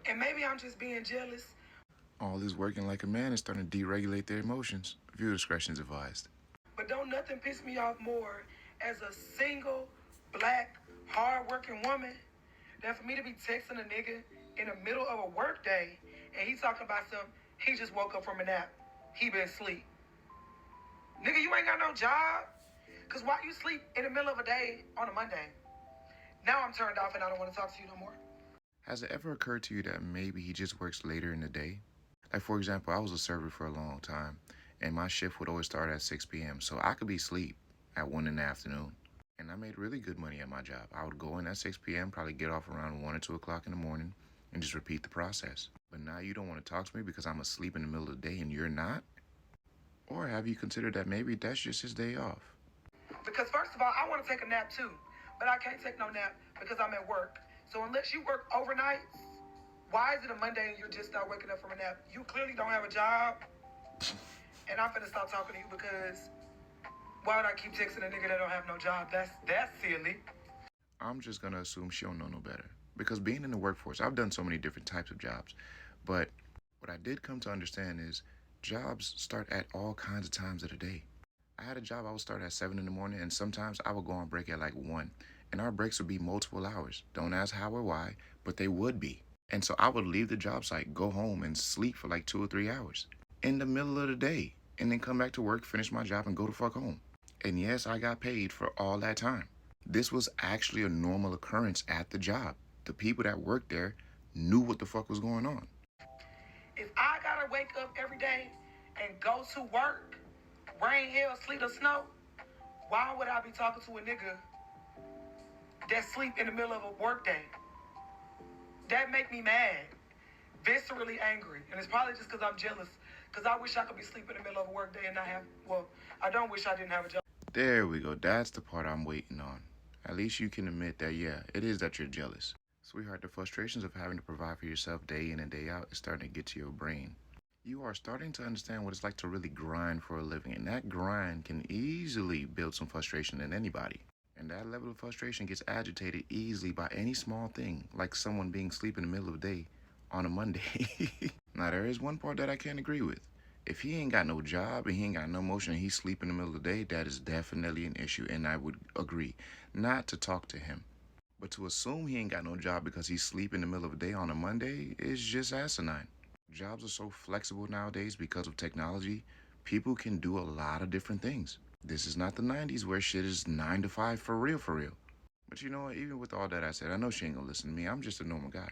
And maybe I'm just being jealous. All this working like a man is starting to deregulate their emotions. Viewer discretion is advised. But don't nothing piss me off more as a single, black, hard-working woman than for me to be texting a nigga in the middle of a work day and he talking about he just woke up from a nap. He been asleep. Nigga, you ain't got no job. Cause why you sleep in the middle of a day on a Monday? Now I'm turned off and I don't want to talk to you no more. Has it ever occurred to you that maybe he just works later in the day? Like, for example, I was a server for a long time, and my shift would always start at 6 p.m., so I could be asleep at 1 in the afternoon. And I made really good money at my job. I would go in at 6 p.m., probably get off around 1 or 2 o'clock in the morning, and just repeat the process. But now you don't want to talk to me because I'm asleep in the middle of the day and you're not? Or have you considered that maybe that's just his day off? Because first of all, I want to take a nap too, but I can't take no nap because I'm at work. So unless you work overnights, why is it a Monday and you're just not waking up from a nap? You clearly don't have a job. And I'm finna stop talking to you because why would I keep texting a nigga that don't have no job? That's silly. I'm just gonna assume she don't know no better. Because being in the workforce, I've done so many different types of jobs. But what I did come to understand is jobs start at all kinds of times of the day. I had a job I would start at 7 in the morning, and sometimes I would go on break at like 1. And our breaks would be multiple hours. Don't ask how or why, but they would be. And so I would leave the job site, go home, and sleep for like 2 or 3 hours in the middle of the day, and then come back to work, finish my job, and go the fuck home. And yes, I got paid for all that time. This was actually a normal occurrence at the job. The people that worked there knew what the fuck was going on. If I gotta wake up every day and go to work, rain, hail, sleet, or snow, why would I be talking to a nigga that sleep in the middle of a work day? That make me mad, viscerally angry. And it's probably just because I'm jealous, because I wish I could be sleeping in the middle of a work day and not have, well, I don't wish I didn't have a job. There we go. That's the part I'm waiting on. At least you can admit that, yeah, it is that you're jealous. Sweetheart, the frustrations of having to provide for yourself day in and day out is starting to get to your brain. You are starting to understand what it's like to really grind for a living, and that grind can easily build some frustration in anybody. And that level of frustration gets agitated easily by any small thing, like someone being asleep in the middle of the day on a Monday. Now, there is one part that I can't agree with. If he ain't got no job and he ain't got no motion and he's sleeping in the middle of the day, that is definitely an issue, and I would agree not to talk to him. But to assume he ain't got no job because he's sleeping in the middle of the day on a Monday is just asinine. Jobs are so flexible nowadays because of technology. People can do a lot of different things. This is not the 90s where shit is 9 to 5 for real, for real. But you know what? Even with all that I said, I know she ain't gonna listen to me. I'm just a normal guy.